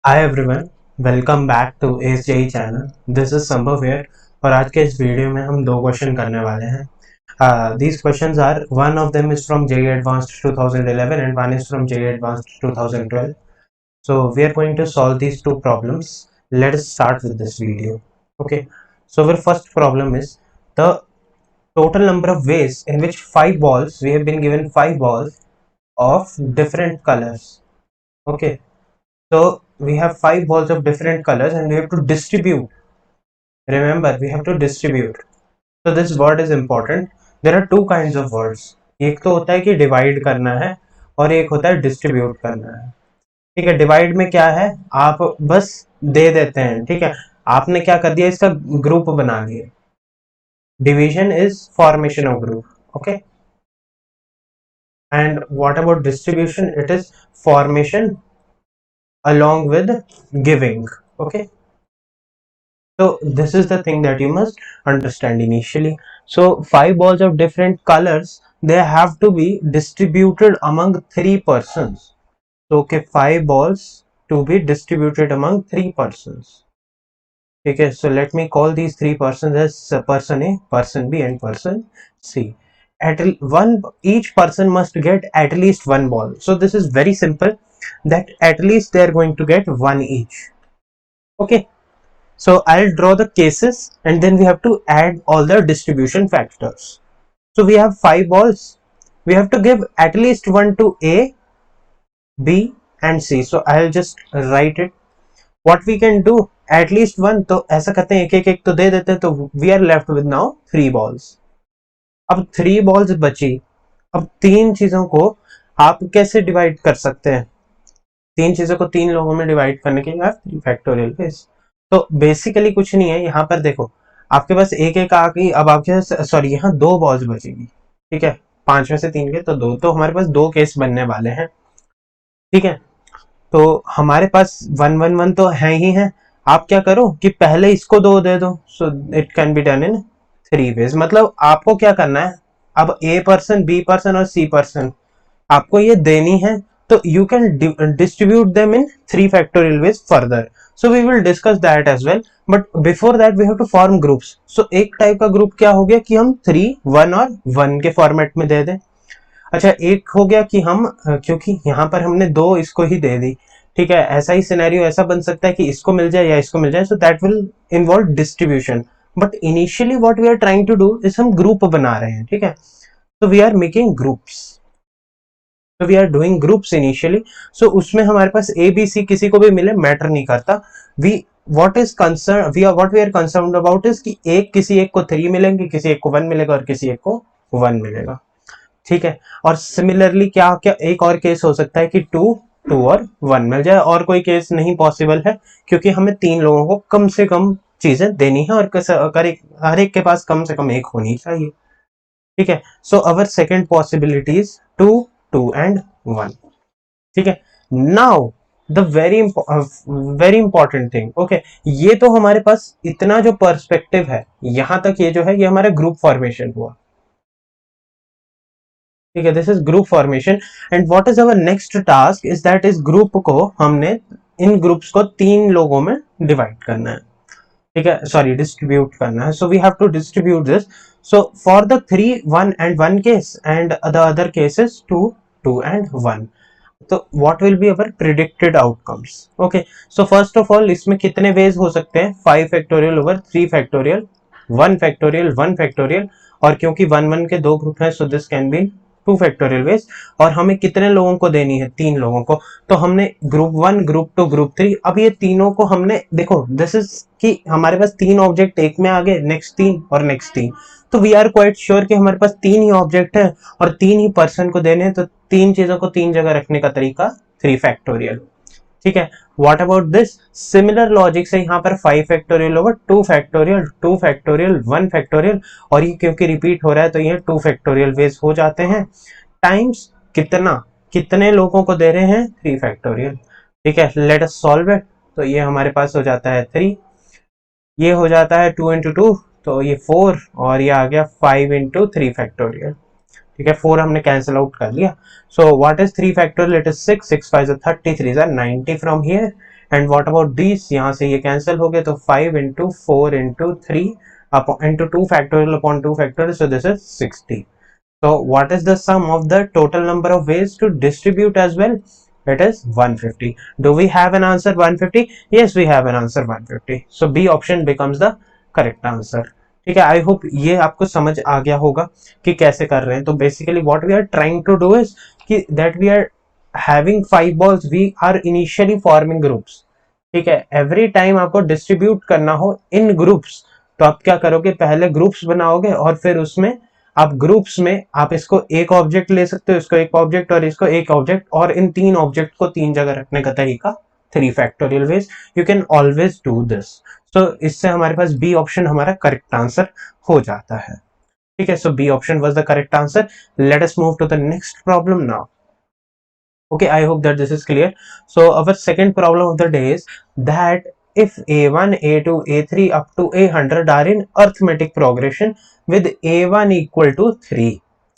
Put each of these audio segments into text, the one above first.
Hi everyone, welcome back to SJE channel. This is Sambhav here और आज के इस वीडियो में हम दो क्वेश्चन करने वाले हैं। These questions are one of them is from JEE Advanced 2011 and one is from JEE Advanced 2012. So we are going to solve these two problems. Let us start with this video. Okay, so our first problem is the total number of ways in which five balls, we have been given five balls of different colors. Okay, so we have five balls of different colors and we have to distribute. Remember, we have to distribute. So this word is important. There are two kinds of words. एक तो होता है कि divide करना है और एक होता है डिस्ट्रीब्यूट करना है. ठीक है, डिवाइड में क्या है, आप बस दे देते हैं. ठीक है, आपने क्या कर दिया, इसका ग्रुप बना लिया. Division is formation of group. Okay, and what about distribution? It is formation along with giving. Okay, so this is the thing that you must understand initially. So five balls of different colors, they have to be distributed among three persons. So okay, five balls to be distributed among three persons. Okay, so let me call these three persons as person A, person B and person C. Each person must get at least one ball. So this is very simple, that at least they are going to get one each. Okay, so I'll draw the cases and then we have to add all the distribution factors. So we have five balls, we have to give at least one to A, B and C. So I'll just write it. What we can do, at least one, तो ऐसा करते हैं एक एक तो दे देते हैं, तो we are left with now three balls. अब थ्री बॉल्स बची. अब तीन चीजों को आप कैसे डिवाइड कर सकते हैं? तीन चीजों को तीन लोगों में डिवाइड करने के लिए थ्री फैक्टोरियल बेस. तो बेसिकली कुछ नहीं है, यहाँ पर देखो आपके पास एक एक आ गई. अब आपके पास सॉरी यहाँ दो बॉल्स बचेगी. ठीक है, पांच में से तीन के तो दो, तो हमारे पास दो केस बनने वाले हैं. ठीक है, तो हमारे पास वन वन वन तो है ही है. आप क्या करो कि पहले इसको दो दे दो. So it can be done in three ways. मतलब आपको क्या करना है, अब ए पर्सन, बी पर्सन और सी पर्सन आपको ये देनी है, तो you can distribute them in three factorial ways further. So we will discuss that as well, but before that we have to form groups. So एक टाइप का group क्या हो गया कि हम 3, 1 और 1 के फॉर्मेट में दे दें. अच्छा, एक हो गया कि हम क्योंकि यहाँ पर हमने दो इसको ही दे दी. ठीक है, ऐसा ही सिनेरियो ऐसा बन सकता है कि इसको मिल जाए या इसको मिल जाए. So that will involve distribution. But initially what we are trying to do is हम ग्रुप बना रहे हैं. ठीक है, तो we are making groups. So we are doing groups initially. So उसमें हमारे पास A, B, C किसी को भी मिले मैटर नहीं करता. what we are concerned about is कि एक किसी एक को 3 मिलेंगे, किसी एक को 1 मिलेगा और किसी एक को 1 मिलेगा. ठीक है, और सिमिलरली क्या क्या एक और केस हो सकता है कि 2 और 1 मिल जाए. और कोई केस नहीं पॉसिबल है क्योंकि हमें तीन लोगों को कम से कम चीजें देनी है और हर एक के पास कम से कम एक होनी चाहिए. ठीक है, so our second possibility is 2 and 1. ठीक है, now the very important thing. Okay, ये तो हमारे पास इतना जो पर्सपेक्टिव है यहां तक, ये जो है ये हमारा ग्रुप फॉर्मेशन हुआ. ठीक है, this is group formation. And what is our next task is that इस ग्रुप को हमने इन ग्रुप्स को तीन लोगों में डिवाइड करना है. ठीक है, सॉरी डिस्ट्रीब्यूट करना है. So we have to distribute this. So for the 3, 1 and 1 case and the other cases 2, 2 and 1. So what will be our predicted outcomes? Okay, so first of all इसमें कितने ways हो सकते हैं? 5 factorial over 3 factorial, 1 factorial, 1 factorial, और क्योंकि 1 1 के दो group हैं so this can be 2 factorial ways. और हमें कितने लोगों को देनी है? तीन लोगों को. तो हमने ग्रुप 1, ग्रुप 2, ग्रुप 3, अब ये तीनों को हमने देखो, दिस इज कि हमारे पास तीन ऑब्जेक्ट एक में आ गए, नेक्स्ट तीन और नेक्स्ट तीन. तो वी आर क्वाइट श्योर कि हमारे पास तीन ही ऑब्जेक्ट है और तीन ही पर्सन को देने हैं. तो तीन चीजों को तीन जगह रखने का तरीका 3 फैक्टोरियल. ठीक है, what about this? Similar logic से यहाँ पर 5 factorial over 2 factorial, 2 factorial, 1 factorial, और ये क्योंकि रिपीट हो रहा है तो ये 2 फैक्टोरियल वेज हो जाते हैं. टाइम्स कितने लोगों को दे रहे हैं? 3 फैक्टोरियल. ठीक है, लेट अस सॉल्व इट. तो ये हमारे पास हो जाता है 3, ये हो जाता है 2 into 2, तो ये 4, और ये आ गया 5 into 3 फैक्टोरियल. ठीक है, 4 हमने कैंसिल आउट कर लिया. So what is 3 factorial? It is 6, 6 5 30, 3 90 from here. And what about this, यहाँ से ये कैंसिल हो गए, तो 5 into 4 into 3 into 2 factorial upon 2 factorial, so this is 60. So what is the sum of the total number of ways to distribute as well? It is 150. Do we have an answer 150? Yes, we have an answer 150. So B option becomes the correct answer. ठीक है, I hope ये आपको समझ आ गया होगा कि कैसे कर रहे हैं. तो basically what we are trying to do is कि that we are having 5 balls, we are initially forming groups. ठीक है, एवरी टाइम आपको डिस्ट्रीब्यूट करना हो इन ग्रुप्स, तो आप क्या करोगे, पहले ग्रुप्स बनाओगे और फिर उसमें आप ग्रुप्स में आप इसको एक ऑब्जेक्ट ले सकते हो, इसको एक ऑब्जेक्ट और इसको एक ऑब्जेक्ट, और इन तीन ऑब्जेक्ट को तीन जगह रखने का तरीका 3 factorial ways. You can always do this. So इससे हमारे पास बी ऑप्शन हमारा करेक्ट आंसर हो जाता है. ठीक है, so B option was the correct answer. Let us move to the next problem now. Okay, I hope that this is clear. So our second problem of the day is that if a1, a2, a3 up to a100 are in arithmetic progression with a1 equal to 3.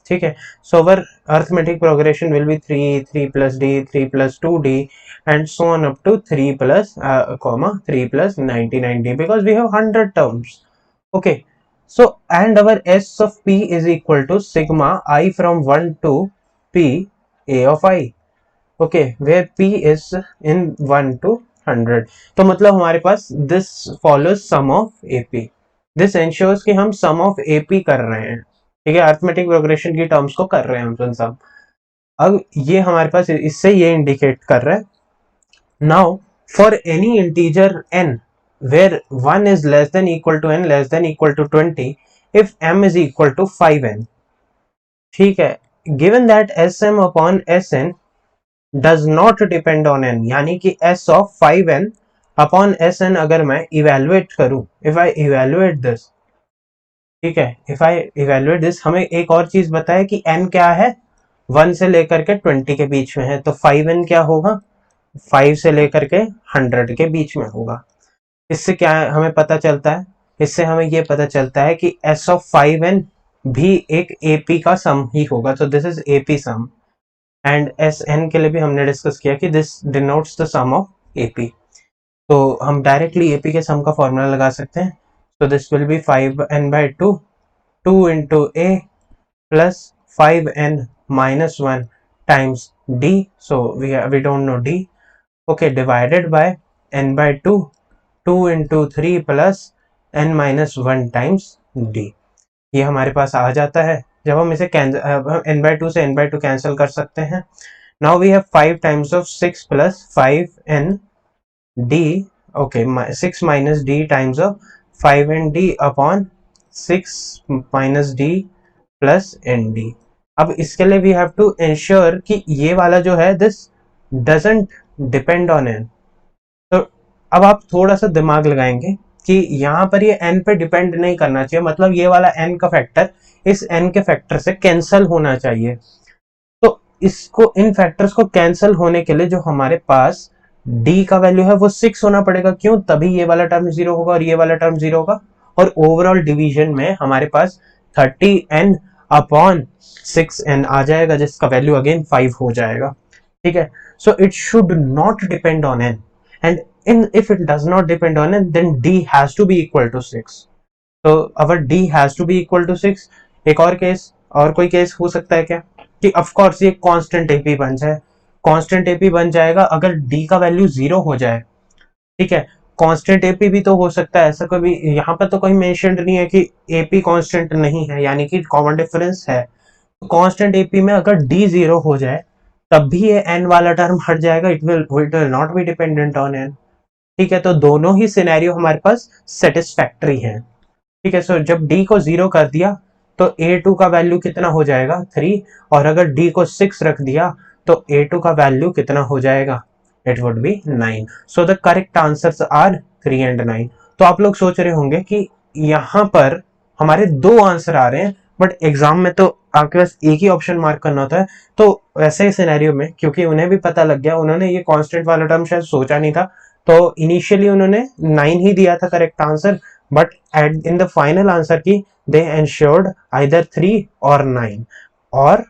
ठीक है, so our arithmetic progression will be 3, 3 plus d, 3 plus 2d and so on up to 3 plus 3 plus 99d, because we have 100 terms. Okay, so and our s of p is equal to sigma I from 1 to p a of I. Okay, where p is in 1 to 100. तो मतलब हमारे पास this follows sum of AP. This ensures कि हम sum of AP कर रहे हैं. ठीक है, अर्थमेटिक प्रोग्रेशन की टर्म्स को कर रहे हैं हम सब. अब ये हमारे पास इससे ये इंडिकेट कर रहा है. Now for any integer n where 1 is less than equal to n less than equal to 20 if m is equal to 5n. ठीक है, given that sm upon sn does not depend on n, यानी कि s of 5n upon sn अगर मैं evaluate करूं, if I evaluate this, ठीक है, if I evaluate this, हमें एक और चीज बताए कि n क्या है, 1 से लेकर के 20 के बीच में है, तो 5n क्या होगा, 5 से लेकर के 100 के बीच में होगा. इससे क्या हमें पता चलता है, इससे हमें ये पता चलता है कि s of 5n भी एक AP का सम ही होगा. तो this is AP sum. And S n के लिए भी हमने डिस्कस किया कि this denotes the sum of AP. तो हम डायरेक्टली एपी के सम का फॉर्मूला लगा सकते हैं. तो this will be 5n by 2 2 into a plus 5n minus 1 times d. So we don't know d. Okay, divided by n by 2 2 into 3 plus n minus 1 times d. ये हमारे पास आ जाता है. जब हम इसे n by 2 से n by 2 कैंसिल कर सकते हैं. Now we have 5 times of 6 plus 5n d. Okay, 6 minus d times of 5n d upon 6 minus d plus n d. अब इसके लिए वी हैव टू इंश्योर कि ये वाला जो है this doesn't depend on n. तो अब आप थोड़ा सा दिमाग लगाएंगे कि यहाँ पर ये n पे डिपेंड नहीं करना चाहिए, मतलब ये वाला n का फैक्टर इस n के फैक्टर से कैंसल होना चाहिए. तो इसको इन फैक्टर्स को कैंसल होने के लिए जो हमारे पास d का वैल्यू है वो 6 होना पड़ेगा. क्यों, तभी ये वाला टर्म 0 होगा और ये वाला टर्म 0 होगा. और ओवरऑल डिवीजन में हमारे पास 30n अपॉन 6n आ जाएगा, जिसका वैल्यू अगेन 5 हो जाएगा. ठीक है, so it should not depend on n, and if it does not depend on n, then d has to be equal to 6. so our d has to be equal to 6. एक और case, और कोई case हो सकता है क्या कि of course ये कांस्टेंट एपी बन जाए. कांस्टेंट एपी बन जाएगा अगर d का वैल्यू 0 हो जाए. ठीक है, कांस्टेंट एपी भी तो हो सकता है, ऐसा कभी यहाँ पर तो कोई मेंशन नहीं है कि एपी कांस्टेंट नहीं है, यानी कि कॉमन डिफरेंस है. कांस्टेंट एपी में अगर d 0 हो जाए तब भी ये n वाला टर्म हट जाएगा. It will not be dependent on n. ठीक है, तो दोनों ही सिनेरियो हमारे पास सेटिस्फैक्टरी है. ठीक है, सो जब d को 0 कर दिया तो a2 का वैल्यू कितना हो जाएगा 3, और अगर d को 6 रख दिया तो a2 का वैल्यू कितना हो जाएगा, it would be 9. So the correct answers are 3 and 9. तो आप लोग सोच रहे होंगे कि यहाँ पर हमारे दो आंसर आ रहे हैं, बट एग्जाम में तो आपके पास एक ही ऑप्शन मार्क करना होता है. तो ऐसे सिनेरियो में क्योंकि उन्हें भी पता लग गया, उन्होंने ये कांस्टेंट वाला टर्म शायद सोचा नहीं था, तो इनिशियली उन्होंने 9 ही दिया था correct answer, but in the final answer की दे एंश्योर्ड आइदर 3 और 9. और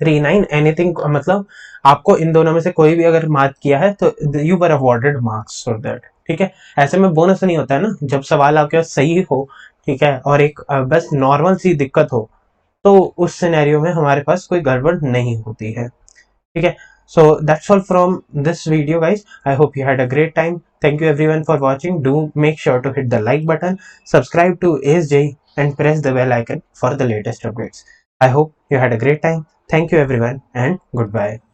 39 एनीथिंग, मतलब आपको इन दोनों में से कोई भी अगर मार्क किया है तो you were awarded marks for that, ठीक है। ऐसे में बोनस नहीं होता है ना, जब सवाल आपके पास सही हो, ठीक है, और एक बस नॉर्मल सी दिक्कत हो, तो उस सिनेरियो में हमारे पास कोई गड़बड़ नहीं होती है, ठीक है। So that's all from this video, guys. I hope you had a great time. Thank you everyone for watching. Do make sure to hit the like button, subscribe to ASJ, and press the bell icon for the latest updates. I hope you had a great time. Thank you everyone, and goodbye.